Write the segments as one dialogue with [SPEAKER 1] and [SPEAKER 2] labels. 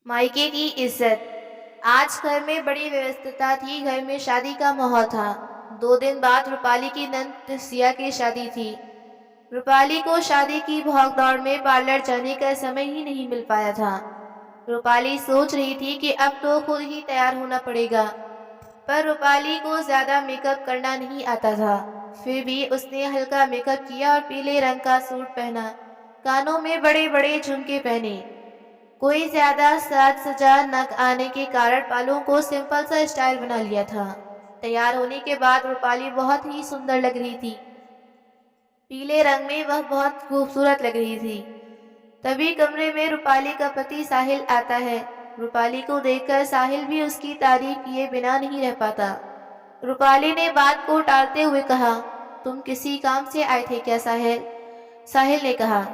[SPEAKER 1] मायके की इज्जत। आज घर में बड़ी व्यस्तता थी। घर में शादी का माहौल था। 2 दिन बाद रूपाली की नंद सिया की शादी थी। रूपाली को शादी की भागदौड़ में पार्लर जाने का समय ही नहीं मिल पाया था। रूपाली सोच रही थी कि अब तो खुद ही तैयार होना पड़ेगा, पर रूपाली को ज्यादा मेकअप करना नहीं आता था। फिर भी उसने हल्का मेकअप किया और पीले रंग का सूट पहना, कानों में बड़े बड़े झुमके पहने। कोई ज्यादा साज सजा न आने के कारण बालों को सिंपल सा स्टाइल बना लिया था। तैयार होने के बाद रूपाली बहुत ही सुंदर लग रही थी। पीले रंग में वह बहुत खूबसूरत लग रही थी। तभी कमरे में रूपाली का पति साहिल आता है। रूपाली को देखकर साहिल भी उसकी तारीफ किए बिना नहीं रह पाता। रूपाली ने बात को टालते हुए कहा, तुम किसी काम से आए थे क्या साहिल? साहिल ने कहा,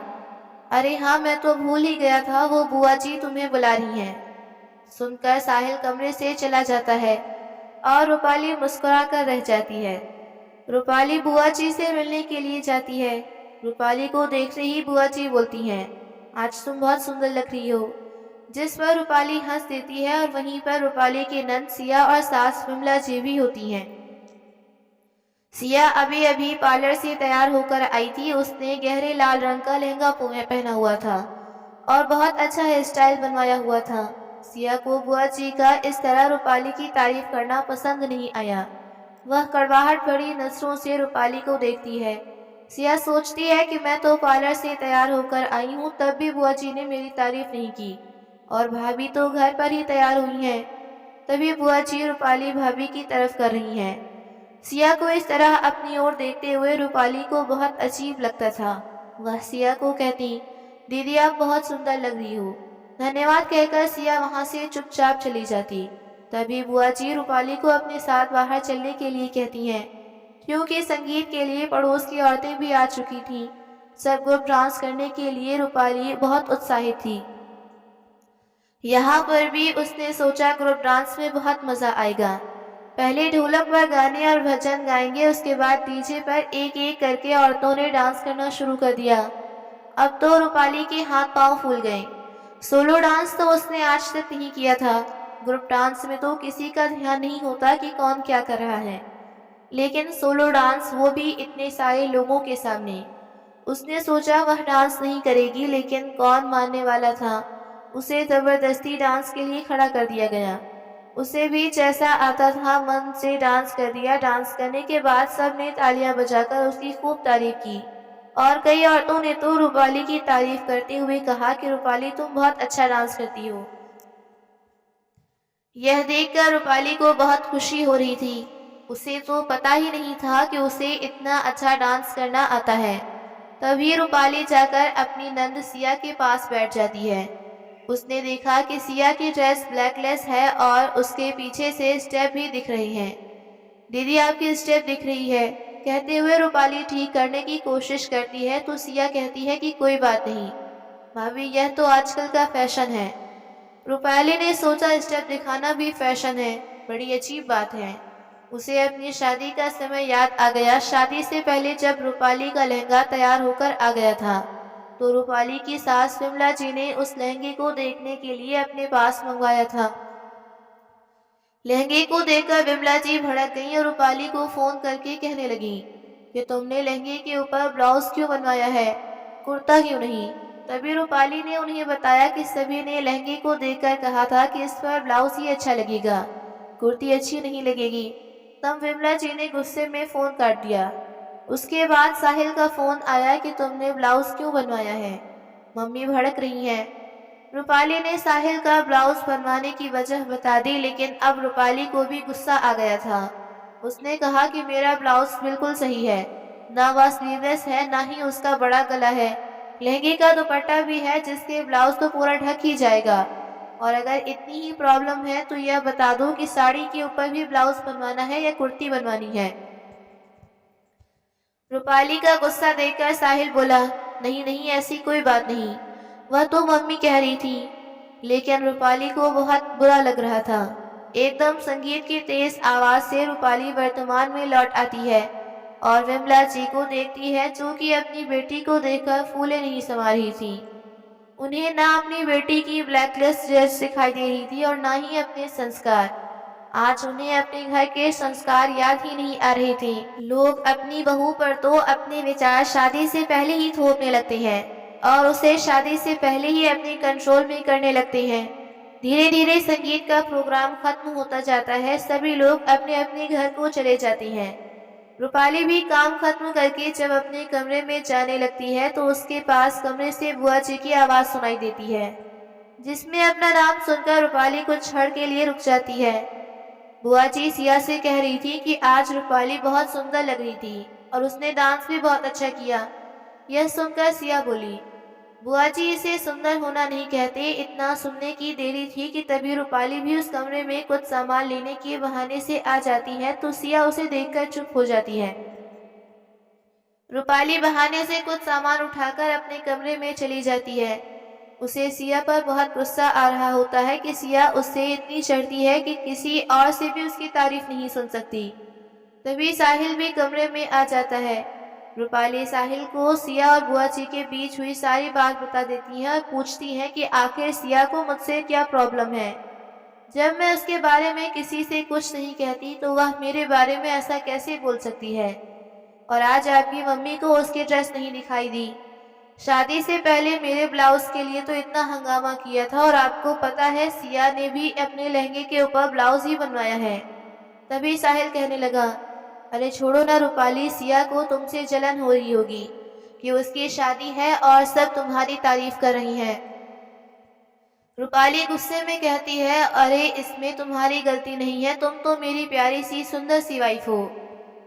[SPEAKER 1] अरे हाँ, मैं तो भूल ही गया था, वो बुआ जी तुम्हें बुला रही हैं। सुनकर साहिल कमरे से चला जाता है और रूपाली मुस्कुरा कर रह जाती है। रूपाली बुआ जी से मिलने के लिए जाती है। रूपाली को देखते ही बुआ जी बोलती हैं, आज तुम बहुत सुंदर लग रही हो। जिस पर रूपाली हंस देती है और वहीं पर रूपाली की नंद सिया और सास विमला जी भी होती हैं। सिया अभी अभी पार्लर से तैयार होकर आई थी। उसने गहरे लाल रंग का लहंगा पहना हुआ था और बहुत अच्छा हेयर स्टाइल बनवाया हुआ था। सिया को बुआ जी का इस तरह रूपाली की तारीफ करना पसंद नहीं आया। वह कड़वाहट भरी नजरों से रूपाली को देखती है। सिया सोचती है कि मैं तो पार्लर से तैयार होकर आई हूँ, तब भी बुआ जी ने मेरी तारीफ नहीं की, और भाभी तो घर पर ही तैयार हुई हैं। तभी बुआ जी रूपाली भाभी की तरफ कर रही हैं। सिया को इस तरह अपनी ओर देखते हुए रूपाली को बहुत अजीब लगता था। वह सिया को कहती, दीदी आप बहुत सुंदर लग रही हो। धन्यवाद कहकर सिया वहां से चुपचाप चली जाती। तभी बुआ जी रूपाली को अपने साथ बाहर चलने के लिए कहती हैं, क्योंकि संगीत के लिए पड़ोस की औरतें भी आ चुकी थीं। सब ग्रुप डांस करने के लिए रूपाली बहुत उत्साहित थी। यहाँ पर भी उसने सोचा ग्रुप डांस में बहुत मजा आएगा। पहले ढोलक पर गाने और भजन गाएंगे, उसके बाद डीजे पर एक एक करके औरतों ने डांस करना शुरू कर दिया। अब तो रूपाली के हाथ पांव फूल गए। सोलो डांस तो उसने आज तक नहीं किया था। ग्रुप डांस में तो किसी का ध्यान नहीं होता कि कौन क्या कर रहा है, लेकिन सोलो डांस, वो भी इतने सारे लोगों के सामने। उसने सोचा वह डांस नहीं करेगी, लेकिन कौन मानने वाला था। उसे जबरदस्ती डांस के लिए खड़ा कर दिया गया। उसे भी जैसा आता था मन से डांस कर दिया। डांस करने के बाद सब ने तालियां बजाकर उसकी खूब तारीफ की, और कई औरतों ने तो रूपाली की तारीफ करते हुए कहा कि रूपाली तुम बहुत अच्छा डांस करती हो। यह देखकर रूपाली को बहुत खुशी हो रही थी। उसे तो पता ही नहीं था कि उसे इतना अच्छा डांस करना आता है। तभी रूपाली जाकर अपनी नंद सिया के पास बैठ जाती है। उसने देखा कि सिया की ड्रेस ब्लैकलेस है और उसके पीछे से स्टेप भी दिख रही हैं। दीदी आपकी स्टेप दिख रही है, कहते हुए रूपाली ठीक करने की कोशिश करती है तो सिया कहती है कि कोई बात नहीं भाभी, यह तो आजकल का फैशन है। रूपाली ने सोचा स्टेप दिखाना भी फैशन है, बड़ी अजीब बात है। उसे अपनी शादी का समय याद आ गया। शादी से पहले जब रूपाली का लहंगा तैयार होकर आ गया था, तो रूपाली की सास विमला जी ने उस लहंगे को देखने के लिए अपने पास मंगवाया था। लहंगे को देखकर विमला जी भड़क गईं और रूपाली को फोन करके कहने लगी कि तुमने लहंगे के ऊपर ब्लाउज क्यों बनवाया है, कुर्ता क्यों नहीं? तभी रूपाली ने उन्हें बताया कि सभी ने लहंगे को देखकर कहा था कि इस पर ब्लाउज ही अच्छा लगेगा, कुर्ती अच्छी नहीं लगेगी। तब विमला जी ने गुस्से में फोन काट दिया। उसके बाद साहिल का फोन आया कि तुमने ब्लाउज क्यों बनवाया है, मम्मी भड़क रही हैं। रूपाली ने साहिल का ब्लाउज बनवाने की वजह बता दी, लेकिन अब रूपाली को भी गुस्सा आ गया था। उसने कहा कि मेरा ब्लाउज बिल्कुल सही है, ना वह स्लीवलेस है ना ही उसका बड़ा गला है। लहंगे का दुपट्टा भी है जिसके ब्लाउज तो पूरा ढक ही जाएगा। और अगर इतनी ही प्रॉब्लम है तो यह बता दो कि साड़ी के ऊपर भी ब्लाउज बनवाना है या कुर्ती बनवानी है। रूपाली का गुस्सा देखकर साहिल बोला, नहीं नहीं, ऐसी कोई बात नहीं, वह तो मम्मी कह रही थी। लेकिन रूपाली को बहुत बुरा लग रहा था। एकदम संगीत की तेज आवाज से रूपाली वर्तमान में लौट आती है और विमला जी को देखती है, जो कि अपनी बेटी को देखकर फूले नहीं समा रही थी। उन्हें ना अपनी बेटी की ब्लैकलिस्ट जज दिखाई दे रही थी और ना ही अपने संस्कार। आज उन्हें अपने घर के संस्कार याद ही नहीं आ रहे थे। लोग अपनी बहू पर तो अपने विचार शादी से पहले ही थोपने लगते हैं और उसे शादी से पहले ही अपने कंट्रोल में करने लगते हैं। धीरे धीरे संगीत का प्रोग्राम खत्म होता जाता है। सभी लोग अपने अपने घर को चले जाते हैं। रूपाली भी काम खत्म करके जब अपने कमरे में जाने लगती है तो उसके पास कमरे से बुआ जी की आवाज़ सुनाई देती है, जिसमें अपना नाम सुनकर रूपाली कुछ क्षण के लिए रुक जाती है। बुआ जी सिया से कह रही थी कि आज रूपाली बहुत सुंदर लग रही थी और उसने डांस भी बहुत अच्छा किया। यह सुनकर सिया बोली, बुआ जी इसे सुंदर होना नहीं कहते। इतना सुनने की देरी थी कि तभी रूपाली भी उस कमरे में कुछ सामान लेने के बहाने से आ जाती है तो सिया उसे देखकर चुप हो जाती है। रूपाली बहाने से कुछ सामान उठाकर अपने कमरे में चली जाती है। उसे सिया पर बहुत गुस्सा आ रहा होता है कि सिया उससे इतनी चढ़ती है कि किसी और से भी उसकी तारीफ नहीं सुन सकती। तभी साहिल भी कमरे में आ जाता है। रूपाली साहिल को सिया और बुआ जी के बीच हुई सारी बात बता देती है और पूछती है कि आखिर सिया को मुझसे क्या प्रॉब्लम है। जब मैं उसके बारे में किसी से कुछ नहीं कहती तो वह मेरे बारे में ऐसा कैसे बोल सकती है। और आज आपकी मम्मी को उसकी ड्रेस नहीं दिखाई दी। शादी से पहले मेरे ब्लाउज के लिए तो इतना हंगामा किया था और आपको पता है सिया ने भी अपने लहंगे के ऊपर ब्लाउज ही बनवाया है। तभी साहिल कहने लगा, अरे छोड़ो ना रूपाली, सिया को तुमसे जलन हो रही होगी कि उसकी शादी है और सब तुम्हारी तारीफ कर रही हैं। रूपाली गुस्से में कहती है, अरे इसमें तुम्हारी गलती नहीं है, तुम तो मेरी प्यारी सी सुंदर सी वाइफ हो।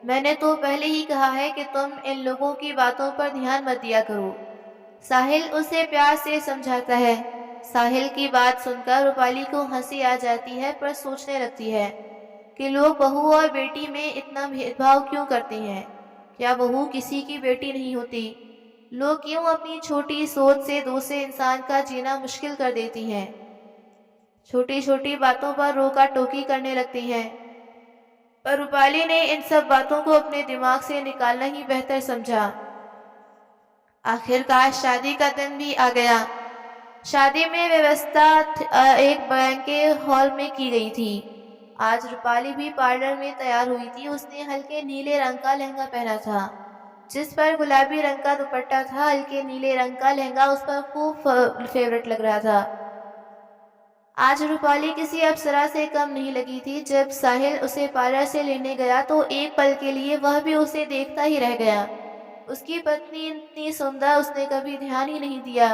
[SPEAKER 1] मैंने तो पहले ही कहा है कि तुम इन लोगों की बातों पर ध्यान मत दिया करो। साहिल उसे प्यार से समझाता है। साहिल की बात सुनकर रूपाली को हंसी आ जाती है पर सोचने लगती है कि लोग बहू और बेटी में इतना भेदभाव क्यों करते हैं। क्या बहू किसी की बेटी नहीं होती? लोग क्यों अपनी छोटी सोच से दूसरे इंसान का जीना मुश्किल कर देती हैं। छोटी छोटी बातों पर रोका टोकी करने लगती हैं। पर रूपाली ने इन सब बातों को अपने दिमाग से निकालना ही बेहतर समझा। आखिरकार शादी का दिन भी आ गया। शादी में व्यवस्था एक बैंक्वेट हॉल में की गई थी। आज रूपाली भी पार्लर में तैयार हुई थी। उसने हल्के नीले रंग का लहंगा पहना था, जिस पर गुलाबी रंग का दुपट्टा था। हल्के नीले रंग का लहंगा उस पर खूब फेवरेट लग रहा था। आज रूपाली किसी अप्सरा से कम नहीं लगी थी। जब साहिल उसे पार्लर से लेने गया तो एक पल के लिए वह भी उसे देखता ही रह गया। उसकी पत्नी इतनी सुंदर, उसने कभी ध्यान ही नहीं दिया।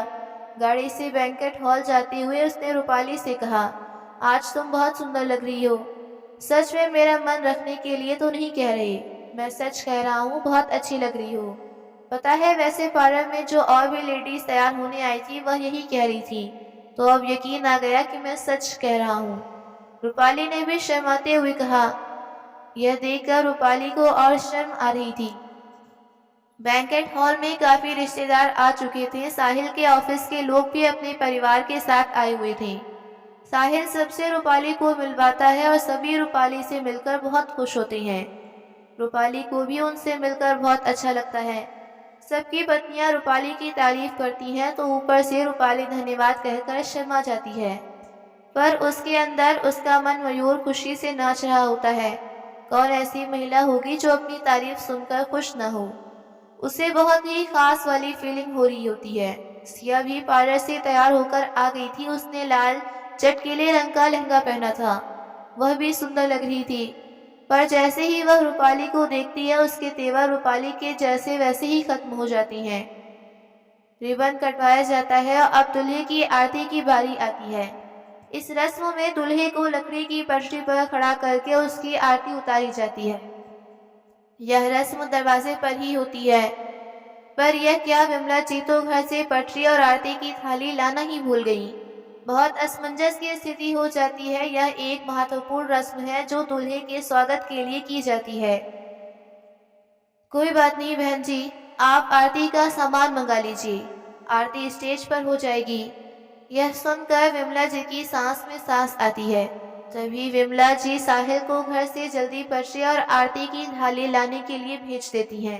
[SPEAKER 1] गाड़ी से बैंक्वेट हॉल जाते हुए उसने रूपाली से कहा, आज तुम बहुत सुंदर लग रही हो। सच में मेरा मन रखने के लिए तो नहीं कह रही, मैं सच कह रहा हूँ, बहुत अच्छी लग रही हो। पता है वैसे पार्लर में जो और भी लेडीज तैयार होने आई थी वह यही कह रही थी, तो अब यकीन आ गया कि मैं सच कह रहा हूँ। रूपाली ने भी शर्माते हुए कहा। यह देखकर रूपाली को और शर्म आ रही थी। बैंक्वेट हॉल में काफी रिश्तेदार आ चुके थे। साहिल के ऑफिस के लोग भी अपने परिवार के साथ आए हुए थे। साहिल सबसे रूपाली को मिलवाता है और सभी रूपाली से मिलकर बहुत खुश होते हैं। रूपाली को भी उनसे मिलकर बहुत अच्छा लगता है। सबकी पत्नियां रूपाली की तारीफ करती हैं तो ऊपर से रूपाली धन्यवाद कहकर शर्मा जाती है, पर उसके अंदर उसका मन मयूर खुशी से नाच रहा होता है। कौन ऐसी महिला होगी जो अपनी तारीफ सुनकर खुश न हो। उसे बहुत ही खास वाली फीलिंग हो रही होती है। सिया भी पार्लर से तैयार होकर आ गई थी। उसने लाल चटकीले रंग का लहंगा पहना था। वह भी सुंदर लग रही थी, पर जैसे ही वह रूपाली को देखती है उसके तेवर रूपाली के जैसे वैसे ही खत्म हो जाती हैं। रिबन कटवाया जाता है और अब दूल्हे की आरती की बारी आती है। इस रस्म में दूल्हे को लकड़ी की पटरी पर खड़ा करके उसकी आरती उतारी जाती है। यह रस्म दरवाजे पर ही होती है, पर यह क्या, विमला जी तो घर से पटरी और आरती की थाली लाना ही भूल गई। बहुत असमंजस की स्थिति हो जाती है। यह एक महत्वपूर्ण रस्म है जो दूल्हे के स्वागत के लिए की जाती है। कोई बात नहीं बहन जी, आप आरती का सामान मंगा लीजिए, आरती स्टेज पर हो जाएगी। यह सुनकर विमला जी की सांस में सांस आती है। तभी विमला जी साहिल को घर से जल्दी पटरी और आरती की थाली लाने के लिए भेज देती हैं।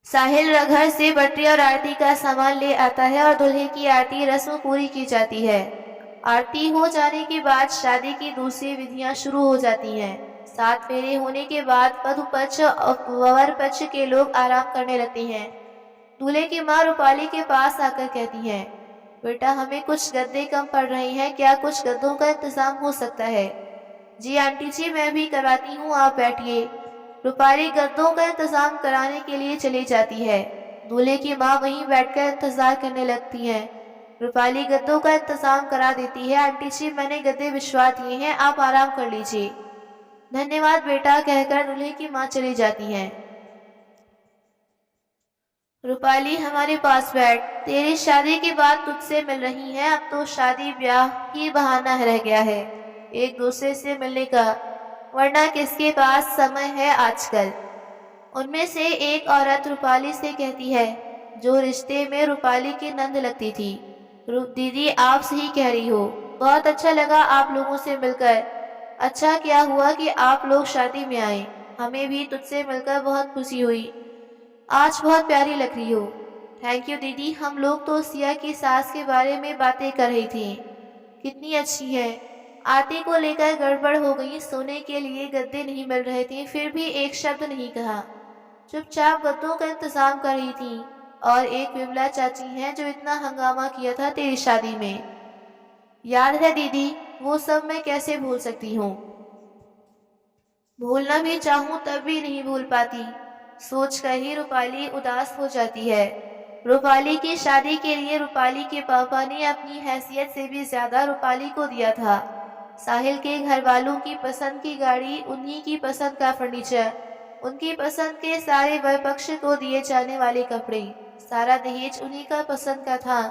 [SPEAKER 1] साहिल घर से बटरी और आरती का सामान ले आता है और दूल्हे की आरती रस्म पूरी की जाती है। आरती हो जाने के बाद शादी की दूसरी विधियां शुरू हो जाती हैं। 7 फेरे होने के बाद वधु पक्ष और वर पक्ष के लोग आराम करने लगते हैं। दूल्हे की माँ रूपाली के पास आकर कहती है, बेटा हमें कुछ गद्दे कम पड़ रहे हैं, क्या कुछ गद्दों का इंतजाम हो सकता है? जी आंटी जी, मैं भी करवाती हूँ, आप बैठिए। रूपाली गद्दों का इंतजाम कराने के लिए चली जाती है। दूल्हे की माँ वहीं बैठकर इंतजार करने लगती है। रूपाली गद्दों का इंतजाम करा देती है। आंटी जी, मैंने गद्दे बिछवा दिए हैं, आप आराम कर लीजिए। धन्यवाद बेटा, कहकर दूल्हे की माँ चली जाती है। रूपाली, हमारे पास बैठ। तेरी शादी की बात तुझसे मिल रही है, अब तो शादी ब्याह ही बहाना रह गया है एक दूसरे से मिलने का, वरना किसके पास समय है आजकल। उनमें से एक औरत रूपाली से कहती है, जो रिश्ते में रूपाली की नंद लगती थी। दीदी, आप सही कह रही हो, बहुत अच्छा लगा आप लोगों से मिलकर। अच्छा क्या हुआ कि आप लोग शादी में आए, हमें भी तुझसे मिलकर बहुत खुशी हुई। आज बहुत प्यारी लग रही हो। थैंक यू दीदी, हम लोग तो सिया की सास के बारे में बातें कर रही थी, कितनी अच्छी है। आरती को लेकर गड़बड़ हो गई, सोने के लिए गद्दे नहीं मिल रहे थे, फिर भी एक शब्द नहीं कहा, चुपचाप गद्दों का इंतजाम कर रही थी। और एक विमला चाची है जो इतना हंगामा किया था तेरी शादी में, याद है दीदी? वो सब मैं कैसे भूल सकती हूँ, भूलना भी चाहूँ तब भी नहीं भूल पाती। सोचकर ही रूपाली उदास हो जाती है। रूपाली की शादी के लिए रूपाली के पापा ने अपनी हैसियत से भी ज्यादा रूपाली को दिया था। साहिल के घर वालों की पसंद की गाड़ी, उन्हीं की पसंद का फर्नीचर, उनकी पसंद के सारे वर पक्ष को दिए जाने वाले कपड़े, सारा दहेज उन्हीं का पसंद का था।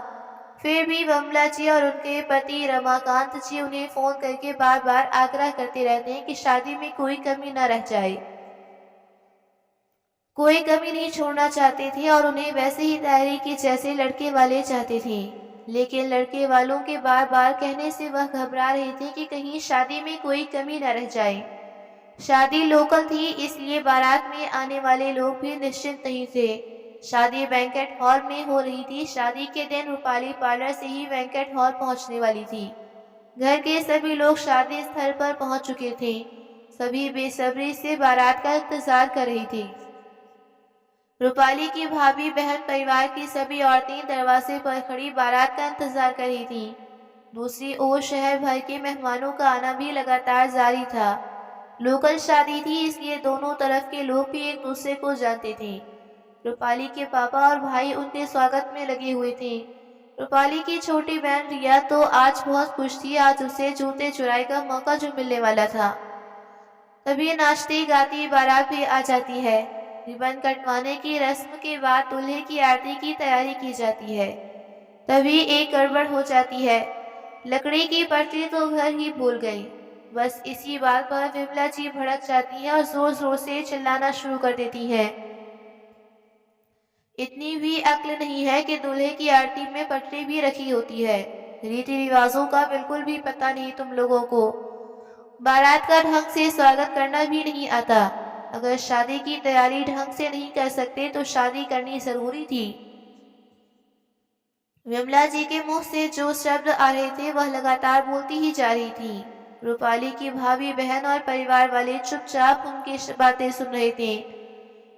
[SPEAKER 1] फिर भी बमला जी और उनके पति रमाकांत जी उन्हें फोन करके बार बार आग्रह करते रहते हैं कि शादी में कोई कमी न रह जाए, कोई कमी नहीं छोड़ना चाहते थे और उन्हें वैसे ही तैयारी की जैसे लड़के वाले चाहते थे। लेकिन लड़के वालों के बार बार कहने से वह घबरा रहे थे कि कहीं शादी में कोई कमी न रह जाए। शादी लोकल थी, इसलिए बारात में आने वाले लोग भी निश्चिंत नहीं थे। शादी बैंकेट हॉल में हो रही थी। शादी के दिन रूपाली पार्लर से ही बैंकेट हॉल पहुंचने वाली थी। घर के सभी लोग शादी स्थल पर पहुंच चुके थे। सभी बेसब्री से बारात का इंतजार कर रही थी। रूपाली की भाभी बहन परिवार की सभी औरतें दरवाजे पर खड़ी बारात का इंतजार कर रही थीं। दूसरी ओर शहर भर के मेहमानों का आना भी लगातार जारी था। लोकल शादी थी, इसलिए दोनों तरफ के लोग भी एक दूसरे को जानते थे। रूपाली के पापा और भाई उनके स्वागत में लगे हुए थे। रूपाली की छोटी बहन रिया तो आज बहुत खुश थी, आज उसे जूते चुराई का मौका जो मिलने वाला था। तभी नाचती गाती बारात भी आ जाती है। रिबन कटवाने की रस्म के बाद दूल्हे की आरती की तैयारी की जाती है। तभी एक गड़बड़ हो जाती है। लकड़ी की पटरी तो घर ही भूल गई। बस इसी बात पर विमला जी भड़क जाती है और जोर जोर से चिल्लाना शुरू कर देती है। इतनी भी अक्ल नहीं है कि दूल्हे की आरती में पटरी भी रखी होती है। रीति रिवाजों का बिल्कुल भी पता नहीं तुम लोगों को। बारात का ढंग से स्वागत करना भी नहीं आता। अगर शादी की तैयारी ढंग से नहीं कर सकते तो शादी करनी जरूरी थी। विमला जी के मुंह से जो शब्द आ रहे थे वह लगातार बोलती ही जा रही थी। रूपाली की भाभी बहन और परिवार वाले चुपचाप उनकी बातें सुन रहे थे,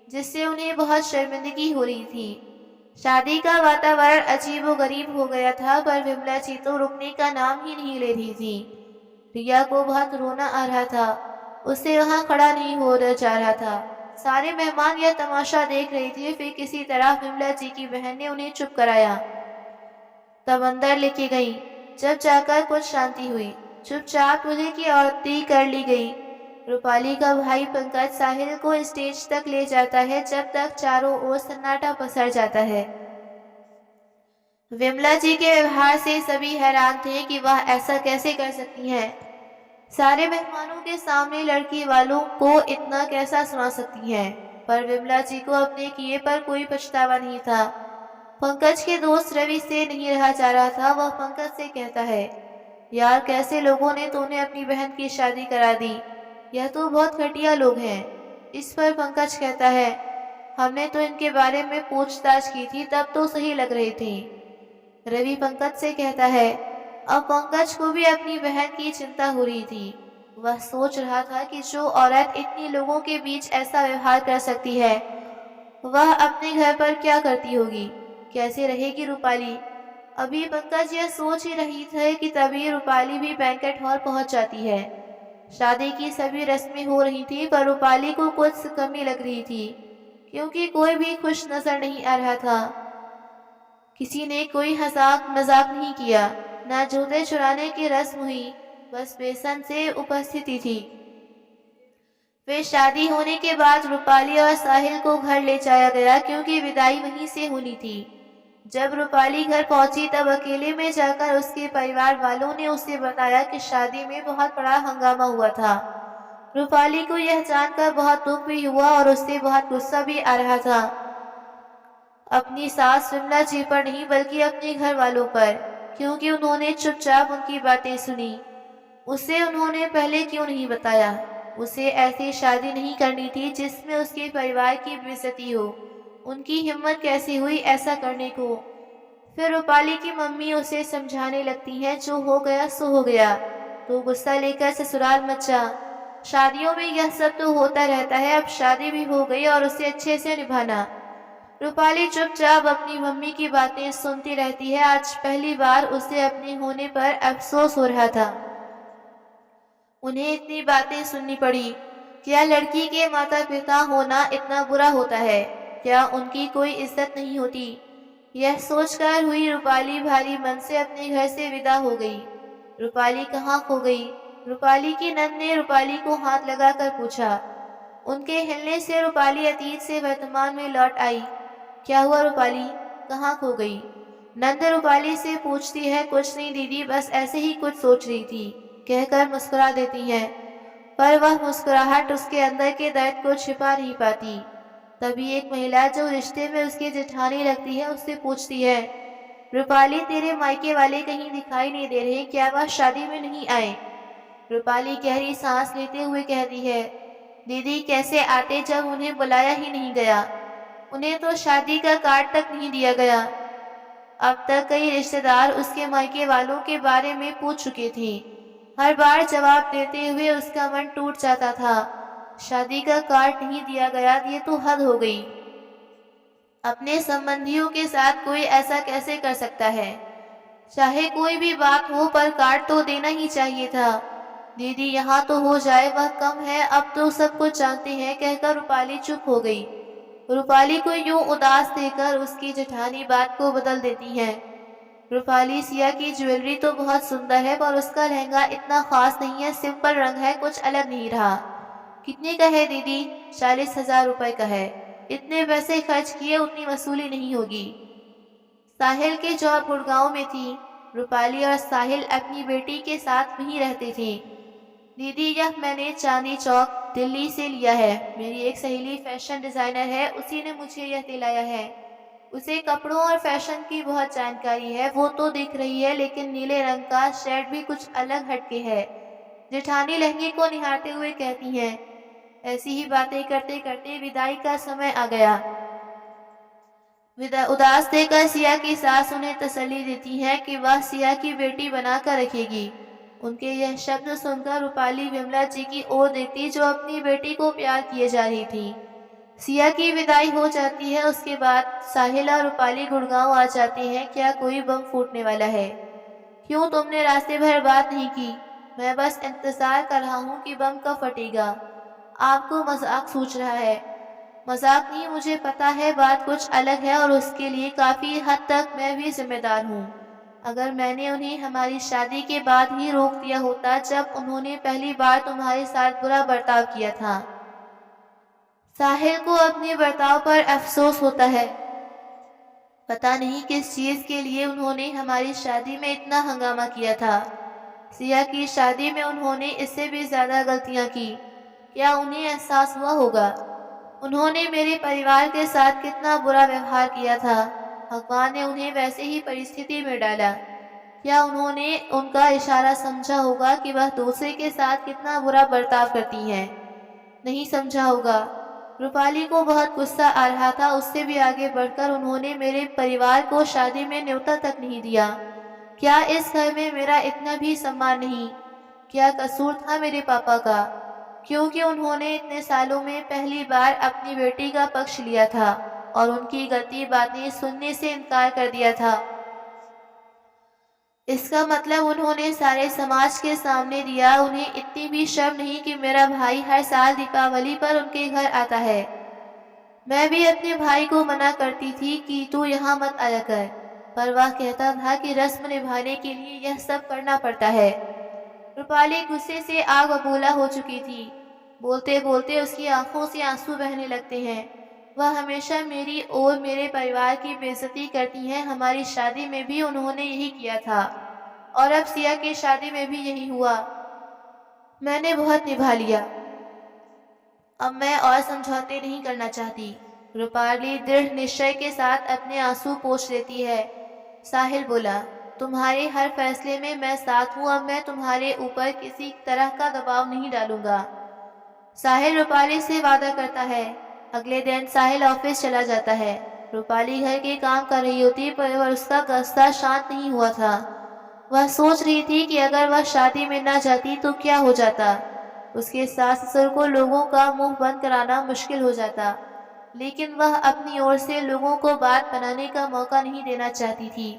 [SPEAKER 1] जिससे उन्हें बहुत शर्मिंदगी हो रही थी। शादी का वातावरण अजीबोगरीब हो गया था, पर विमला जी तो रुकने का नाम ही नहीं ले रही थी। रिया को बहुत रोना आ रहा था, उससे वहां खड़ा नहीं हो जा रहा था। सारे मेहमान यह तमाशा देख रहे थे। फिर किसी तरह विमला जी की बहन ने उन्हें चुप कराया, तब अंदर लेके गई। जब जाकर कुछ शांति हुई, चुपचाप दूल्हे की आरती कर ली गई। रूपाली का भाई पंकज साहिल को स्टेज तक ले जाता है, जब तक चारों ओर सन्नाटा पसर जाता है। विमला जी के व्यवहार से सभी हैरान थे कि वह ऐसा कैसे कर सकती हैं। सारे मेहमानों के सामने लड़की वालों को इतना कैसा सुना सकती हैं। पर विमला जी को अपने किए पर कोई पछतावा नहीं था। पंकज के दोस्त रवि से नहीं रहा जा रहा था। वह पंकज से कहता है, यार कैसे लोगों ने तूने अपनी बहन की शादी करा दी, यह तो बहुत घटिया लोग हैं। इस पर पंकज कहता है, हमने तो इनके बारे में पूछताछ की थी, तब तो सही लग रहे थे। रवि पंकज से कहता है। अब पंकज को भी अपनी बहन की चिंता हो रही थी। वह सोच रहा था कि जो औरत इतने लोगों के बीच ऐसा व्यवहार कर सकती है, वह अपने घर पर क्या करती होगी, कैसे रहेगी रूपाली। अभी पंकज यह सोच ही रही थे कि तभी रूपाली भी बैंकेट हॉल पहुंच जाती है। शादी की सभी रस्में हो रही थी, पर रूपाली को कुछ कमी लग रही थी, क्योंकि कोई भी खुश नजर नहीं आ रहा था। किसी ने कोई मजाक नहीं किया, न जूते चुराने की रस्म हुई, बस बेसन से उपस्थिति थी। फिर शादी होने के बाद रूपाली और साहिल को घर ले जाया गया, क्योंकि विदाई वहीं से होनी थी। जब रूपाली घर पहुंची तब अकेले में जाकर उसके परिवार वालों ने उसे बताया कि शादी में बहुत बड़ा हंगामा हुआ था। रूपाली को यह जानकर बहुत दुख भी हुआ और उससे बहुत गुस्सा भी आ रहा था, अपनी सास विमला जी पर नहीं बल्कि अपने घर वालों पर, क्योंकि उन्होंने चुपचाप उनकी बातें सुनी। उसे उन्होंने पहले क्यों नहीं बताया। उसे ऐसी शादी नहीं करनी थी जिसमें उसके परिवार की बेइज्जती हो। उनकी हिम्मत कैसे हुई ऐसा करने को। फिर रूपाली की मम्मी उसे समझाने लगती हैं, जो हो गया सो हो गया, तो गुस्सा लेकर ससुराल मत जा। शादियों में यह सब तो होता रहता है, अब शादी भी हो गई और उसे अच्छे से निभाना। रूपाली चुपचाप अपनी मम्मी की बातें सुनती रहती है। आज पहली बार उसे अपने होने पर अफसोस हो रहा था। उन्हें इतनी बातें सुननी पड़ी। क्या लड़की के माता पिता होना इतना बुरा होता है? क्या उनकी कोई इज्जत नहीं होती? यह सोचकर हुई रूपाली भारी मन से अपने घर से विदा हो गई। रूपाली कहाँ खो गई? रूपाली की नंद ने रूपाली को हाथ लगाकर पूछा। उनके हिलने से रूपाली अतीत से वर्तमान में लौट आई। क्या हुआ रूपाली, कहाँ खो गई? नंद रूपाली से पूछती है। कुछ नहीं दीदी, बस ऐसे ही कुछ सोच रही थी, कहकर मुस्कुरा देती है, पर वह मुस्कुराहट उसके अंदर के दर्द को छिपा नहीं पाती। तभी एक महिला जो रिश्ते में उसकी जेठानी लगती है उससे पूछती है, रूपाली तेरे मायके वाले कहीं दिखाई नहीं दे रहे, क्या वह शादी में नहीं आए? रूपाली गहरी सांस लेते हुए कहती है, दीदी कैसे आते जब उन्हें बुलाया ही नहीं गया। उन्हें तो शादी का कार्ड तक नहीं दिया गया। अब तक कई रिश्तेदार उसके मायके वालों के बारे में पूछ चुके थे। हर बार जवाब देते हुए उसका मन टूट जाता था। शादी का कार्ड नहीं दिया गया, ये तो हद हो गई। अपने संबंधियों के साथ कोई ऐसा कैसे कर सकता है? चाहे कोई भी बात हो, पर कार्ड तो देना ही चाहिए था। दीदी यहाँ तो हो जाए वह कम है, अब तो सब कुछ जानते हैं, कहकर रूपाली चुप हो गई। रूपाली को यूं उदास देखकर उसकी जेठानी बात को बदल देती है। रूपाली, सिया की ज्वेलरी तो बहुत सुंदर है, पर उसका लहंगा इतना खास नहीं है, सिंपल रंग है, कुछ अलग नहीं रहा। कितने का है दीदी? 40,000 रुपए का है। इतने पैसे खर्च किए, उतनी वसूली नहीं होगी। साहिल की जॉब गुड़गांव में थी। रूपाली और साहिल अपनी बेटी के साथ वहीं रहते थे। दीदी यह मैंने चांदी चौक दिल्ली से लिया है। मेरी एक सहेली फैशन डिजाइनर है, उसी ने मुझे यह दिलाया है। उसे कपड़ों और फैशन की बहुत जानकारी है। वो तो दिख रही है, लेकिन नीले रंग का शर्ट भी कुछ अलग हटके है। जेठानी लहंगे को निहारते हुए कहती हैं। ऐसी ही बातें करते करते विदाई का समय आ गया। उदास देकर सिया की सास उन्हें तसल्ली देती है कि वह सिया की बेटी बनाकर रखेगी। उनके यह शब्द सुनकर रूपाली विमला जी की ओर देखती, जो अपनी बेटी को प्यार किए जा रही थी। सिया की विदाई हो जाती है। उसके बाद साहिल और रूपाली गुड़गांव आ जाते हैं। क्या कोई बम फूटने वाला है? क्यों तुमने रास्ते भर बात नहीं की? मैं बस इंतजार कर रहा हूँ कि बम कब फटेगा। आपको मजाक सूझ रहा है। मजाक नहीं, मुझे पता है बात कुछ अलग है, और उसके लिए काफी हद तक मैं भी जिम्मेदार हूँ। अगर मैंने उन्हें हमारी शादी के बाद ही रोक दिया होता, जब उन्होंने पहली बार तुम्हारे साथ बुरा बर्ताव किया था। साहिल को अपने बर्ताव पर अफसोस होता है। पता नहीं किस चीज के लिए उन्होंने हमारी शादी में इतना हंगामा किया था। सिया की शादी में उन्होंने इससे भी ज्यादा गलतियां की। क्या उन्हें एहसास हुआ होगा? उन्होंने मेरे परिवार के साथ कितना बुरा व्यवहार किया था। भगवान ने उन्हें वैसे ही परिस्थिति में डाला। क्या उन्होंने उनका इशारा समझा होगा कि वह दूसरे के साथ कितना बुरा बर्ताव करती हैं? नहीं समझा होगा। रूपाली को बहुत गुस्सा आ रहा था। उससे भी आगे बढ़कर उन्होंने मेरे परिवार को शादी में न्योता तक नहीं दिया। क्या इस घर में मेरा इतना भी सम्मान नहीं? क्या कसूर था मेरे पापा का? क्योंकि उन्होंने इतने सालों में पहली बार अपनी बेटी का पक्ष लिया था और उनकी गलती बातें सुनने से इनकार कर दिया था। इसका मतलब उन्होंने सारे समाज के सामने दिया। उन्हें इतनी भी शर्म नहीं कि मेरा भाई हर साल दीपावली पर उनके घर आता है। मैं भी अपने भाई को मना करती थी कि तू यहाँ मत आया कर, पर वह कहता था कि रस्म निभाने के लिए यह सब करना पड़ता है। रूपाली गुस्से से आग बबूला हो चुकी थी। बोलते बोलते उसकी आंखों से आंसू बहने लगते हैं। वह हमेशा मेरी और मेरे परिवार की बेइज्जती करती हैं। हमारी शादी में भी उन्होंने यही किया था और अब सिया की शादी में भी यही हुआ। मैंने बहुत निभा लिया, अब मैं और समझौते नहीं करना चाहती। रूपाली दृढ़ निश्चय के साथ अपने आंसू पोंछ लेती है। साहिल बोला, तुम्हारे हर फैसले में मैं साथ हूँ। अब मैं तुम्हारे ऊपर किसी तरह का दबाव नहीं डालूंगा। साहिल रूपाली से वादा करता है। अगले दिन साहिल ऑफिस चला जाता है। रूपाली घर के काम कर रही होती पर उसका गुस्सा शांत नहीं हुआ था। वह सोच रही थी कि अगर वह शादी में ना जाती तो क्या हो जाता। उसके सास ससुर को लोगों का मुंह बंद कराना मुश्किल हो जाता, लेकिन वह अपनी ओर से लोगों को बात बनाने का मौका नहीं देना चाहती थी।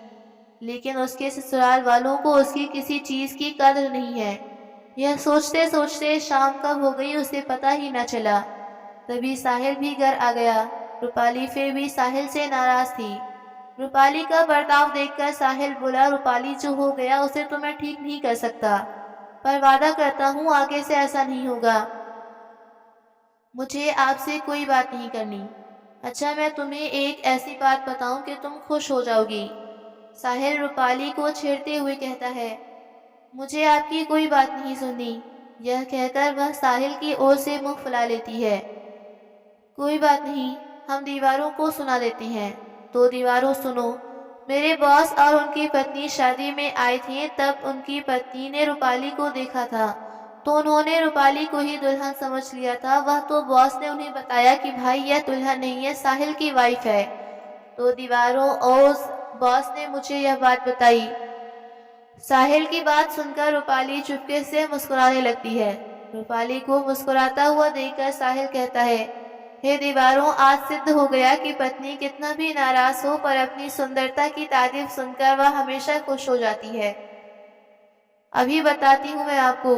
[SPEAKER 1] लेकिन उसके ससुराल वालों को उसकी किसी चीज की कदर नहीं है। यह सोचते सोचते शाम कब हो गई उसे पता ही न चला। तभी साहिल भी घर आ गया। रूपाली फिर भी साहिल से नाराज थी। रूपाली का बर्ताव देखकर साहिल बोला, रूपाली जो हो गया उसे तो मैं ठीक नहीं कर सकता, पर वादा करता हूँ आगे से ऐसा नहीं होगा। मुझे आपसे कोई बात नहीं करनी। अच्छा, मैं तुम्हें एक ऐसी बात बताऊं कि तुम खुश हो जाओगी। साहिल रूपाली को छेड़ते हुए कहता है। मुझे आपकी कोई बात नहीं सुननी। यह कहकर वह साहिल की ओर से मुंह फुला लेती है। कोई बात नहीं, हम दीवारों को सुना देते हैं। तो दीवारों सुनो। मेरे बॉस और उनकी पत्नी शादी में आए थे। तब उनकी पत्नी ने रूपाली को देखा था तो उन्होंने रूपाली को ही दुल्हन समझ लिया था। वह तो बॉस ने उन्हें बताया कि भाई यह दुल्हन नहीं है, साहिल की वाइफ है। तो दीवारों और बॉस ने मुझे यह बात बताई। साहिल की बात सुनकर रूपाली चुपके से मुस्कुराने लगती है। रूपाली को मुस्कुराता हुआ देखकर साहिल कहता है, हे दीवारों, आज सिद्ध हो गया कि पत्नी कितना भी नाराज हो पर अपनी सुंदरता की तारीफ सुनकर वह हमेशा खुश हो जाती है। अभी बताती हूँ मैं आपको।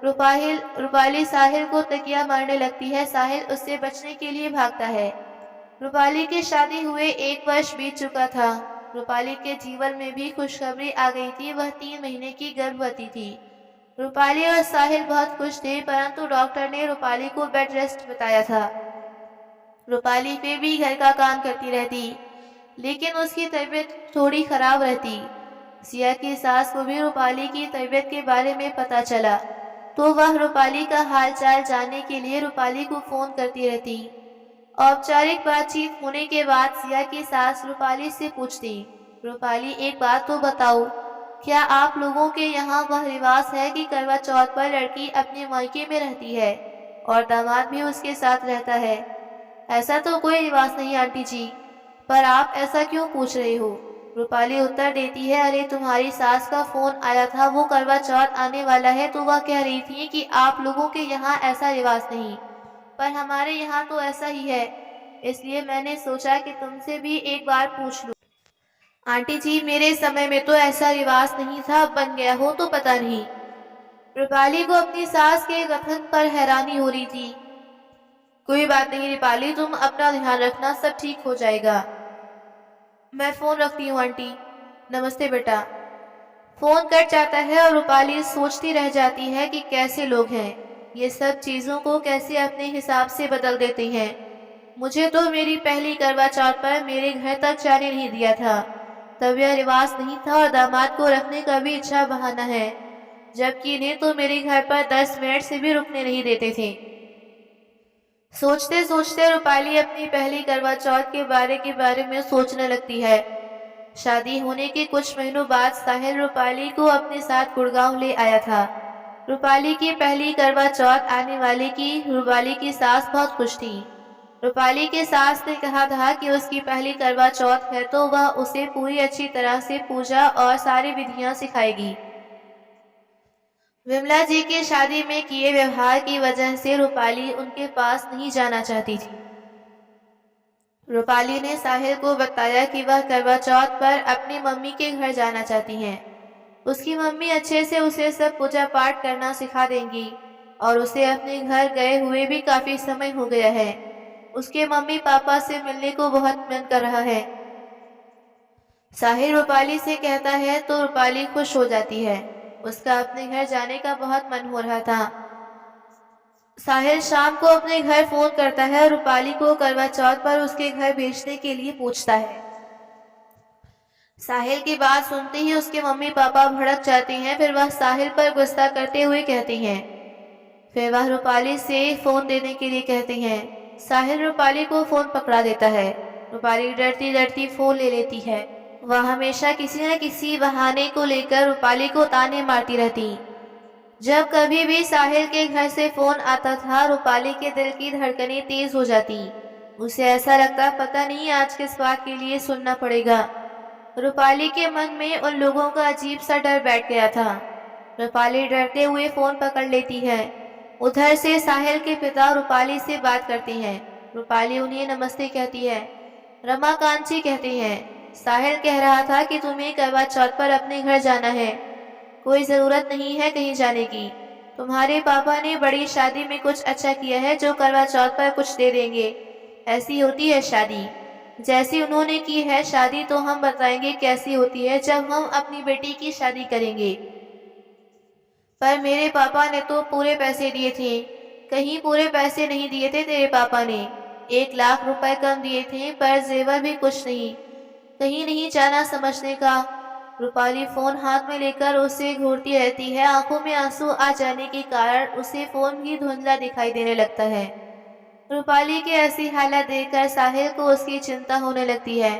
[SPEAKER 1] रूपाली साहिल को तकिया मारने लगती है। साहिल उससे बचने के लिए भागता है। रूपाली की शादी हुए 1 वर्ष बीत चुका था। रूपाली के जीवन में भी खुशखबरी आ गई थी। वह 3 महीने की गर्भवती थी। रूपाली और साहिल बहुत खुश थे, परंतु डॉक्टर ने रूपाली को बेड रेस्ट बताया था। रूपाली फिर भी घर का काम करती रहती, लेकिन उसकी तबीयत थोड़ी खराब रहती। सिया की सास को भी रूपाली की तबीयत के बारे में पता चला, तो वह रूपाली का हालचाल जानने के लिए रूपाली को फोन करती रहती। औपचारिक बातचीत होने के बाद सिया की सास रूपाली से पूछती, रूपाली एक बात तो बताओ, क्या आप लोगों के यहाँ वह रिवाज है कि करवा चौथ पर लड़की अपने मायके में रहती है और दामाद भी उसके साथ रहता है? ऐसा तो कोई रिवाज नहीं आंटी जी, पर आप ऐसा क्यों पूछ रहे हो? रूपाली उत्तर देती है, अरे तुम्हारी सास का फोन आया था, वो करवा चौथ आने वाला है तो वह कह रही थी कि आप लोगों के यहाँ ऐसा रिवाज नहीं, पर हमारे यहाँ तो ऐसा ही है, इसलिए मैंने सोचा कि तुमसे भी एक बार पूछ लूं। आंटी जी, मेरे समय में तो ऐसा रिवाज नहीं था, बन गया हो तो पता नहीं। रूपाली को अपनी सास के कथन पर हैरानी हो रही थी। कोई बात नहीं रूपाली, तुम अपना ध्यान रखना, सब ठीक हो जाएगा। मैं फोन रखती हूँ आंटी। नमस्ते बेटा। फोन कट जाता है और रूपाली सोचती रह जाती है कि कैसे लोग हैं, ये सब चीजों को कैसे अपने हिसाब से बदल देते हैं। मुझे तो मेरी पहली करवा चौथ पर मेरे घर तक जाने नहीं दिया था। तब यह रिवाज नहीं था और दामाद को रखने का भी अच्छा बहाना है, जबकि इन्हें तो मेरे घर पर 10 मिनट से भी रुकने नहीं देते थे। सोचते सोचते रूपाली अपनी पहली करवा चौथ के बारे में सोचने लगती है। शादी होने के कुछ महीनों बाद साहिल रूपाली को अपने साथ गुड़गांव ले आया था। रूपाली की पहली करवा चौथ आने वाले की रूपाली की सास बहुत खुश थी। रूपाली के सास ने कहा था कि उसकी पहली करवा चौथ है तो वह उसे पूरी अच्छी तरह से पूजा और सारी विधियां सिखाएगी। विमला जी की शादी में किए व्यवहार की वजह से रूपाली उनके पास नहीं जाना चाहती थी। रूपाली ने साहिल को बताया कि वह करवा चौथ पर अपनी मम्मी के घर जाना चाहती हैं। उसकी मम्मी अच्छे से उसे सब पूजा पाठ करना सिखा देंगी और उसे अपने घर गए हुए भी काफी समय हो गया है। उसके मम्मी पापा से मिलने को बहुत मन कर रहा है। साहिल रूपाली से कहता है तो रूपाली खुश हो जाती है। उसका अपने घर जाने का बहुत मन हो रहा था। साहिल शाम को अपने घर फोन करता है और रूपाली को करवा चौथ पर उसके घर भेजने के लिए पूछता है। साहिल की बात सुनते ही उसके मम्मी पापा भड़क जाते हैं। फिर वह साहिल पर गुस्सा करते हुए कहती हैं। फिर वह रूपाली से फोन देने के लिए कहते हैं। साहिल रूपाली को फोन पकड़ा देता है। रूपाली डरती डरती फोन ले लेती है। वह हमेशा किसी न किसी बहाने को लेकर रूपाली को ताने मारती रहती। जब कभी भी साहिल के घर से फोन आता था रूपाली के दिल की धड़कनें तेज हो जाती। उसे ऐसा लगता पता नहीं आज किस बात के लिए सुनना पड़ेगा। रूपाली के मन में उन लोगों का अजीब सा डर बैठ गया था। रूपाली डरते हुए फोन पकड़ लेती है। उधर से साहिल के पिता रूपाली से बात करते हैं। रूपाली उन्हें नमस्ते कहती है। रमाकांत जी कहते हैं, साहिल कह रहा था कि तुम्हें करवा चौथ पर अपने घर जाना है। कोई जरूरत नहीं है कहीं जाने की। तुम्हारे पापा ने बड़ी शादी में कुछ अच्छा किया है जो करवा चौथ पर कुछ दे देंगे। ऐसी होती है शादी। जैसी उन्होंने की है शादी तो हम बताएंगे कैसी होती है जब हम अपनी बेटी की शादी करेंगे। पर मेरे पापा ने तो पूरे पैसे दिए थे। कहीं पूरे पैसे नहीं दिए थे तेरे पापा ने। 1 लाख रुपए कम दिए थे पर जेवर भी कुछ नहीं। कहीं नहीं जाना समझने का। रूपाली फोन हाथ में लेकर उसे घूरती रहती है। आंखों में आंसू आ जाने के कारण उसे फोन भी धुंधला दिखाई देने लगता है। रूपाली की ऐसी हालत देखकर साहिल को उसकी चिंता होने लगती है।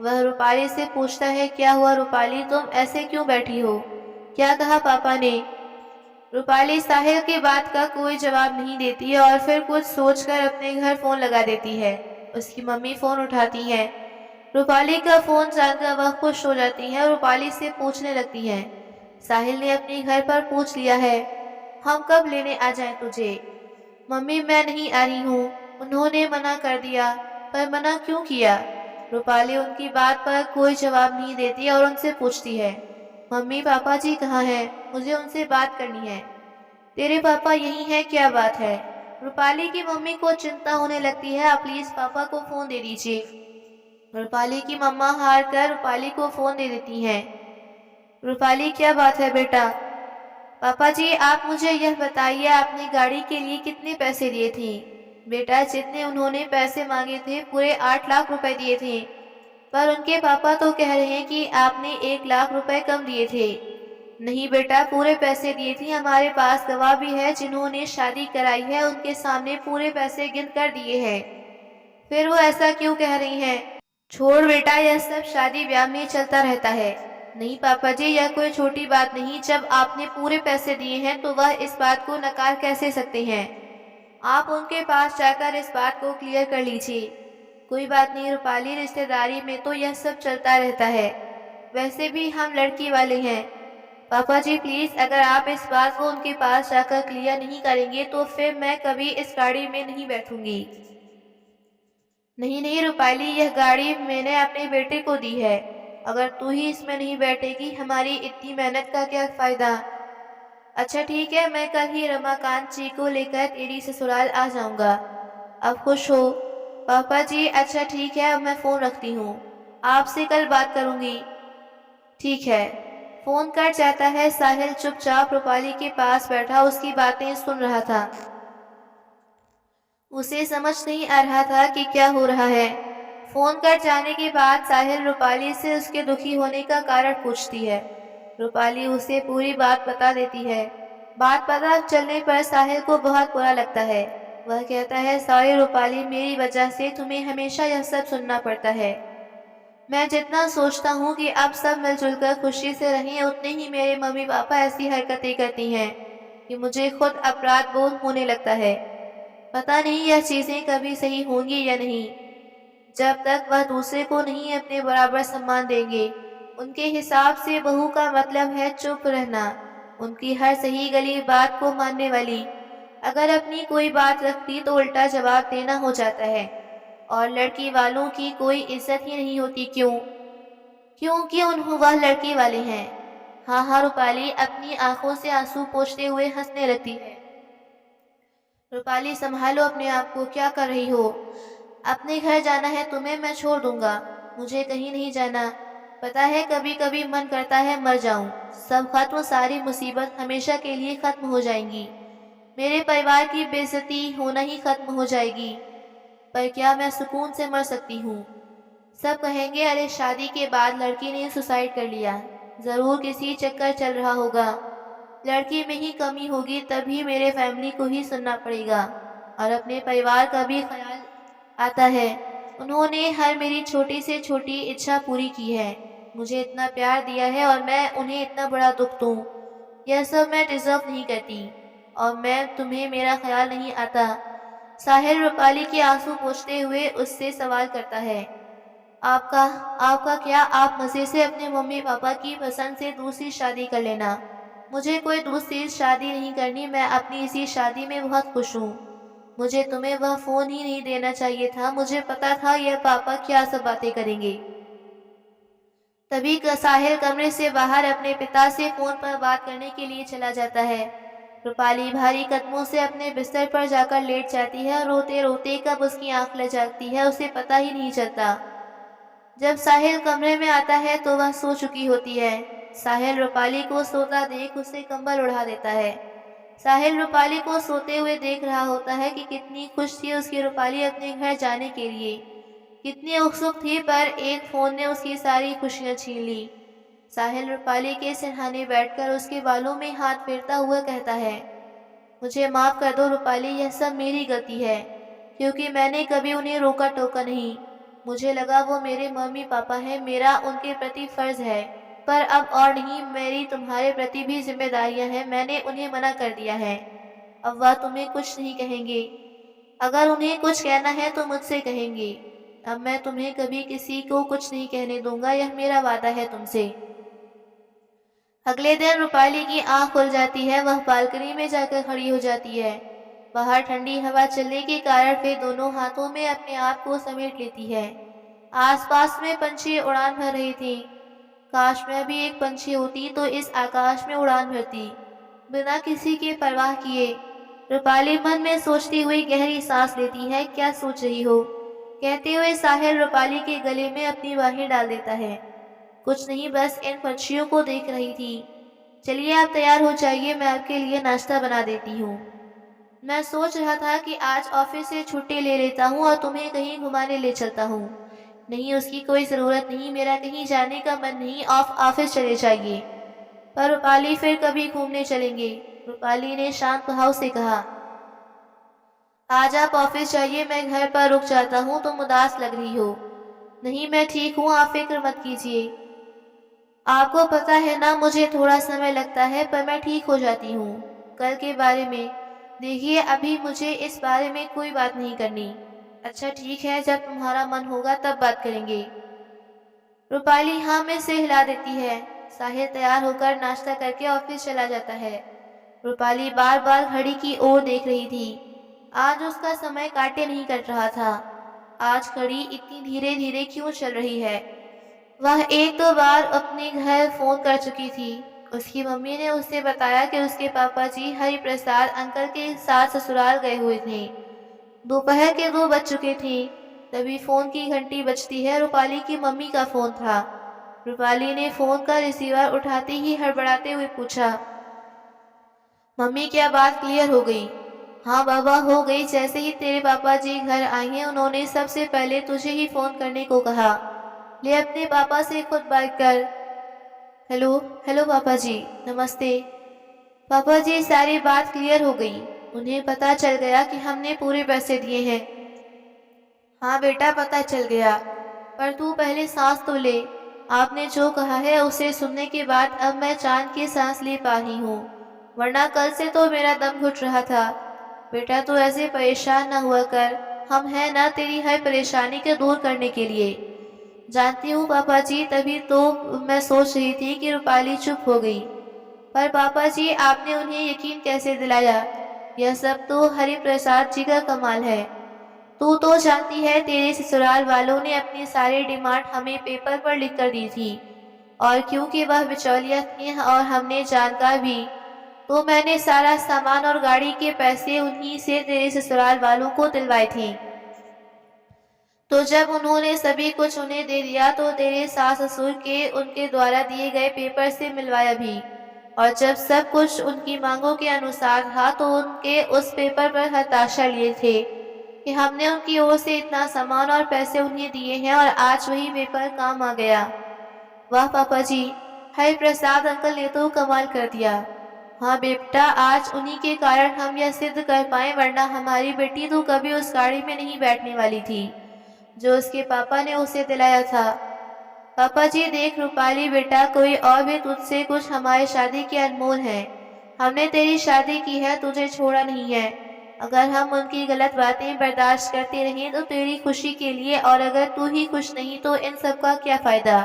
[SPEAKER 1] वह रूपाली से पूछता है, क्या हुआ रूपाली, तुम ऐसे क्यों बैठी हो? क्या कहा पापा ने? रूपाली साहिल की बात का कोई जवाब नहीं देती और फिर कुछ सोचकर अपने घर फोन लगा देती है। उसकी मम्मी फोन उठाती है। रूपाली का फोन जानकर वह खुश हो जाती है और रूपाली से पूछने लगती है, साहिल ने अपने घर पर पूछ लिया है, हम कब लेने आ जाएं तुझे? मम्मी मैं नहीं आ रही हूँ, उन्होंने मना कर दिया। पर मना क्यों किया? रूपाली उनकी बात पर कोई जवाब नहीं देती और उनसे पूछती है, मम्मी पापा जी कहाँ हैं? मुझे उनसे बात करनी है। तेरे पापा यही हैं, क्या बात है? रूपाली की मम्मी को चिंता होने लगती है। आप प्लीज पापा को फोन दे दीजिए। रूपाली की मम्मा हार कर रूपाली को फोन दे देती हैं। रूपाली क्या बात है बेटा? पापा जी आप मुझे यह बताइए आपने गाड़ी के लिए कितने पैसे दिए थे? बेटा जितने उन्होंने पैसे मांगे थे पूरे 8 लाख रुपए दिए थे। पर उनके पापा तो कह रहे हैं कि आपने 1 लाख रुपए कम दिए थे। नहीं बेटा पूरे पैसे दिए थे, हमारे पास गवाह भी है जिन्होंने शादी कराई है, उनके सामने पूरे पैसे गिन कर दिए हैं। फिर वो ऐसा क्यों कह रही हैं? छोड़ बेटा यह सब शादी ब्याह में चलता रहता है। नहीं पापा जी यह कोई छोटी बात नहीं, जब आपने पूरे पैसे दिए हैं तो वह इस बात को नकार कैसे सकते हैं? आप उनके पास जाकर इस बात को क्लियर कर लीजिए। कोई बात नहीं रूपाली, रिश्तेदारी में तो यह सब चलता रहता है। वैसे भी हम लड़की वाले हैं। पापा जी प्लीज अगर आप इस बात को उनके पास जाकर क्लियर नहीं करेंगे तो फिर मैं कभी इस गाड़ी में नहीं बैठूंगी। नहीं नहीं रूपाली यह गाड़ी मैंने अपने बेटे को दी है। अगर तू ही इसमें नहीं बैठेगी हमारी इतनी मेहनत का क्या फायदा? अच्छा ठीक है मैं कल ही रमाकांत जी को लेकर तेरी ससुराल आ जाऊंगा। अब खुश हो? पापा जी अच्छा ठीक है अब मैं फोन रखती हूँ, आपसे कल बात करूंगी। ठीक है। फोन कट जाता है। साहिल चुपचाप रूपाली के पास बैठा उसकी बातें सुन रहा था। उसे समझ नहीं आ रहा था कि क्या हो रहा है। फोन कट जाने के बाद साहिल रूपाली से उसके दुखी होने का कारण पूछती है। रूपाली उसे पूरी बात बता देती है। बात पता चलने पर साहिल को बहुत बुरा लगता है। वह कहता है, सॉरी रूपाली, मेरी वजह से तुम्हें हमेशा यह सब सुनना पड़ता है। मैं जितना सोचता हूँ कि अब सब मिलजुल कर खुशी से रहें उतने ही मेरे मम्मी पापा ऐसी हरकतें करती हैं कि मुझे खुद अपराध बोध होने लगता है। पता नहीं यह चीज़ें कभी सही होंगी या नहीं। जब तक वह दूसरे को नहीं अपने बराबर सम्मान देंगे। उनके हिसाब से बहू का मतलब है चुप रहना, उनकी हर सही गली बात को मानने वाली। अगर अपनी कोई बात रखती तो उल्टा जवाब देना हो जाता है। और लड़की वालों की कोई इज्जत ही नहीं होती। क्यों? क्योंकि वह लड़की वाले हैं। हाँ हाँ, रूपाली अपनी आंखों से आंसू पोंछते हुए हंसने लगती है। रूपाली संभालो अपने आप को, क्या कर रही हो? अपने घर जाना है तुम्हें, मैं छोड़ दूंगा। मुझे कहीं नहीं जाना। पता है कभी कभी मन करता है मर जाऊं। सब खत्म, सारी मुसीबत हमेशा के लिए खत्म हो जाएंगी। मेरे परिवार की बेइज्जती होना ही खत्म हो जाएगी। पर क्या मैं सुकून से मर सकती हूँ? सब कहेंगे अरे शादी के बाद लड़की ने सुसाइड कर लिया, जरूर किसी चक्कर चल रहा होगा, लड़की में ही कमी होगी, तभी मेरे फैमिली को ही सुनना पड़ेगा। और अपने परिवार का भी ख्याल आता है। उन्होंने हर मेरी छोटी से छोटी इच्छा पूरी की है, मुझे इतना प्यार दिया है और मैं उन्हें इतना बड़ा दुख दूं। यह सब मैं डिजर्व नहीं करती। और मैं तुम्हें मेरा ख्याल नहीं आता। साहिल रूपाली के आंसू पोंछते हुए उससे सवाल करता है। आपका आपका क्या? आप मज़े से अपने मम्मी पापा की पसंद से दूसरी शादी कर लेना। मुझे कोई दूसरी शादी नहीं करनी, मैं अपनी इसी शादी में बहुत खुश हूँ। मुझे तुम्हें वह फ़ोन ही नहीं देना चाहिए था, मुझे पता था यह पापा क्या सब बातें करेंगे। तभी साहिल कमरे से बाहर अपने पिता से फ़ोन पर बात करने के लिए चला जाता है। रूपाली भारी कदमों से अपने बिस्तर पर जाकर लेट जाती है और रोते रोते कब उसकी आंख लग जाती है उसे पता ही नहीं चलता। जब साहिल कमरे में आता है तो वह सो चुकी होती है। साहिल रूपाली को सोता देख उसे कंबल उड़ा देता है। साहिल रूपाली को सोते हुए देख रहा होता है कि कितनी खुश थी उसकी रूपाली अपने घर जाने के लिए, कितनी उत्सुक थी, पर एक फ़ोन ने उसकी सारी खुशियाँ छीन ली। साहिल रूपाली के सिरहाने बैठकर उसके बालों में हाथ फेरता हुआ कहता है, मुझे माफ़ कर दो रूपाली, यह सब मेरी गलती है, क्योंकि मैंने कभी उन्हें रोका टोका नहीं। मुझे लगा वो मेरे मम्मी पापा हैं, मेरा उनके प्रति फ़र्ज़ है। पर अब और नहीं, मेरी तुम्हारे प्रति भी जिम्मेदारियां हैं, मैंने उन्हें मना कर दिया है। अब वह तुम्हें कुछ नहीं कहेंगे। अगर उन्हें कुछ कहना है तो मुझसे कहेंगे। अब मैं तुम्हें कभी किसी को कुछ नहीं कहने दूंगा, यह मेरा वादा है तुमसे। अगले दिन रूपाली की आंख खुल जाती है, वह बालकनी में जाकर खड़ी हो जाती है। बाहर ठंडी हवा चलने के कारण वे दोनों हाथों में अपने आप को समेट लेती है। आसपास में पंछी उड़ान भर रही थी। काश मैं भी एक पंछी होती तो इस आकाश में उड़ान भरती, बिना किसी की परवाह किए। रूपाली मन में सोचती हुई गहरी सांस लेती है। क्या सोच रही हो? कहते हुए साहिल रूपाली के गले में अपनी बाहें डाल देता है। कुछ नहीं, बस इन पक्षियों को देख रही थी। चलिए आप तैयार हो जाइए, मैं आपके लिए नाश्ता बना देती हूँ। मैं सोच रहा था कि आज ऑफिस से छुट्टी ले लेता हूँ और तुम्हें कहीं घुमाने ले चलता हूँ। नहीं, उसकी कोई ज़रूरत नहीं, मेरा कहीं जाने का मन नहीं, ऑफिस चले जाइए। पर रूपाली फिर कभी घूमने चलेंगे, रूपाली ने शांत भाव से कहा। आज आप ऑफिस जाइए, मैं घर पर रुक जाता हूँ, तुम उदास लग रही हो। नहीं, मैं ठीक हूँ, आप फिक्र मत कीजिए। आपको पता है ना, मुझे थोड़ा समय लगता है पर मैं ठीक हो जाती हूँ। कल के बारे में देखिए, अभी मुझे इस बारे में कोई बात नहीं करनी। अच्छा ठीक है, जब तुम्हारा मन होगा तब बात करेंगे। रूपाली हाँ में से हिला देती है। साहिल तैयार होकर नाश्ता करके ऑफिस चला जाता है। रूपाली बार बार घड़ी की ओर देख रही थी। आज उसका समय काटे नहीं कट रहा था। आज घड़ी इतनी धीरे धीरे क्यों चल रही है? वह एक दो बार अपने घर फोन कर चुकी थी। उसकी मम्मी ने उसे बताया कि उसके पापा जी हरिप्रसाद अंकल के साथ ससुराल गए हुए थे। दोपहर के 2 बज चुके थे। तभी फोन की घंटी बजती है। रूपाली की मम्मी का फोन था। रूपाली ने फोन का रिसीवर उठाते ही हड़बड़ाते हुए पूछा, मम्मी क्या बात क्लियर हो गई? हाँ बाबा, हो गई। जैसे ही तेरे पापा जी घर आए हैं उन्होंने सबसे पहले तुझे ही फोन करने को कहा। ले अपने पापा से खुद बात कर। हेलो हेलो पापा जी, नमस्ते। पापा जी, सारी बात क्लियर हो गई। उन्हें पता चल गया कि हमने पूरे पैसे दिए हैं। हाँ बेटा, पता चल गया, पर तू पहले सांस तो ले। आपने जो कहा है उसे सुनने के बाद अब मैं चैन की सांस ले पा रही हूँ, वरना कल से तो मेरा दम घुट रहा था। बेटा तू ऐसे परेशान ना हुआ कर, हम हैं ना तेरी हर परेशानी को दूर करने के लिए। जानती हूँ पापा जी, तभी तो मैं सोच रही थी कि रूपाली चुप हो गई। पर पापा जी आपने उन्हें यकीन कैसे दिलाया? यह सब तो हरि प्रसाद जी का कमाल है। तू तो जानती है तेरे ससुराल वालों ने अपनी सारी डिमांड हमें पेपर पर लिख कर दी थी, और क्योंकि वह बिचौलिया थे और हमने जानकार भी, तो मैंने सारा सामान और गाड़ी के पैसे उन्हीं से तेरे ससुराल वालों को दिलवाए थे। तो जब उन्होंने सभी कुछ उन्हें दे दिया तो तेरे सास ससुर के उनके द्वारा दिए गए पेपर से मिलवाया भी, और जब सब कुछ उनकी मांगों के अनुसार था तो उनके उस पेपर पर हताशा लिए थे कि हमने उनकी ओर से इतना सामान और पैसे उन्हें दिए हैं और आज वही पेपर काम आ गया। वाह पापा जी, हरि प्रसाद अंकल ने तो कमाल कर दिया। हाँ बेटा, आज उन्हीं के कारण हम यह सिद्ध कर पाए, वरना हमारी बेटी तो कभी उस गाड़ी में नहीं बैठने वाली थी जो उसके पापा ने उसे दिलाया था। पापा जी देख रूपाली बेटा, कोई और भी तुझसे कुछ हमारी शादी के अनमोल है। हमने तेरी शादी की है, तुझे छोड़ा नहीं है। अगर हम उनकी गलत बातें बर्दाश्त करते रहें तो तेरी खुशी के लिए, और अगर तू ही खुश नहीं तो इन सब का क्या फायदा?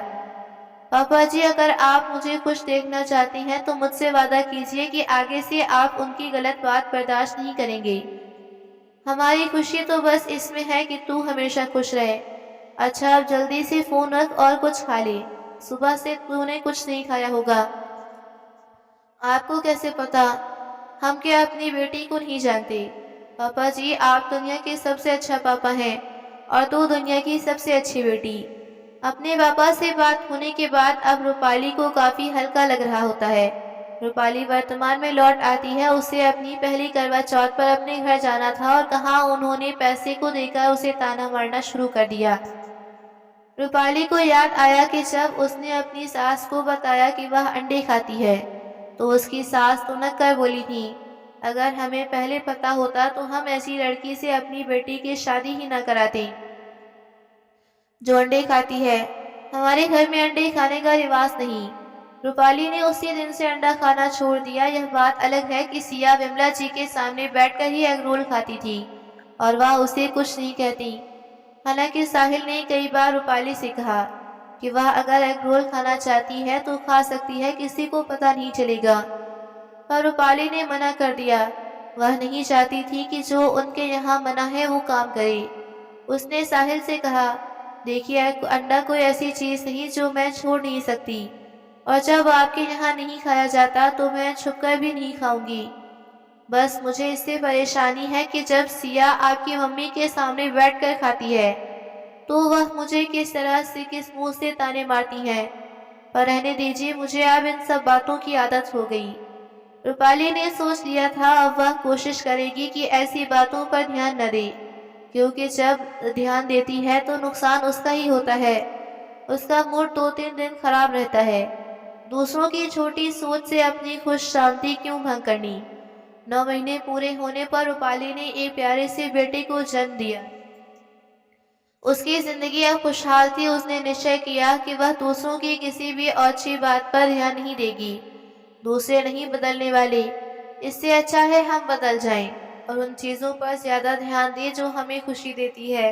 [SPEAKER 1] पापा जी अगर आप मुझे खुश देखना चाहते हैं तो मुझसे वादा कीजिए कि आगे से आप उनकी गलत बात बर्दाश्त नहीं करेंगे। हमारी खुशी तो बस इसमें है कि तू हमेशा खुश रहे। अच्छा अब जल्दी से फोन रख और कुछ खा ले, सुबह से तूने कुछ नहीं खाया होगा। आपको कैसे पता? हम क्या अपनी बेटी को नहीं जानते? पापा जी आप दुनिया के सबसे अच्छा पापा हैं, और तू दुनिया की सबसे अच्छी बेटी। अपने पापा से बात होने के बाद अब रूपाली को काफी हल्का लग रहा होता है। रूपाली वर्तमान में लौट आती है। उसे अपनी पहली करवा चौथ पर अपने घर जाना था और कहाँ उन्होंने पैसे को देकर उसे ताना मारना शुरू कर दिया। रूपाली को याद आया कि जब उसने अपनी सास को बताया कि वह अंडे खाती है, तो उसकी सास तो न कर बोली थी, अगर हमें पहले पता होता तो हम ऐसी लड़की से अपनी बेटी की शादी ही न कराते जो अंडे खाती है। हमारे घर में अंडे खाने का रिवाज नहीं। रूपाली ने उसी दिन से अंडा खाना छोड़ दिया। यह बात अलग है कि सिया विमला जी के सामने बैठकर ही एग रोल खाती थी और वह उसे कुछ नहीं कहती। हालांकि साहिल ने कई बार रूपाली से कहा कि वह अगर एग रोल खाना चाहती है तो खा सकती है, किसी को पता नहीं चलेगा, पर रूपाली ने मना कर दिया। वह नहीं चाहती थी कि जो उनके यहाँ मना है वो काम करे। उसने साहिल से कहा, देखिए अंडा कोई ऐसी चीज नहीं जो मैं छोड़ नहीं सकती, और जब आपके यहाँ नहीं खाया जाता तो मैं छुपकर भी नहीं खाऊंगी। बस मुझे इससे परेशानी है कि जब सिया आपकी मम्मी के सामने बैठकर खाती है तो वह मुझे किस तरह से किस मुंह से ताने मारती हैं। पर रहने दीजिए, मुझे अब इन सब बातों की आदत हो गई। रूपाली ने सोच लिया था अब वह कोशिश करेगी कि ऐसी बातों पर ध्यान न दे, क्योंकि जब ध्यान देती है तो नुकसान उसका ही होता है। उसका मूड 2-3 दिन खराब रहता है। दूसरों की छोटी सोच से अपनी खुश शांति क्यों भंग करनी। 9 महीने पूरे होने पर रूपाली ने एक प्यारे से बेटे को जन्म दिया। उसकी जिंदगी अब खुशहाल थी। उसने निश्चय किया कि वह दूसरों की किसी भी अच्छी बात पर ध्यान नहीं देगी। दूसरे नहीं बदलने वाले, इससे अच्छा है हम बदल जाएं और उन चीजों पर ज्यादा ध्यान दें जो हमें खुशी देती है।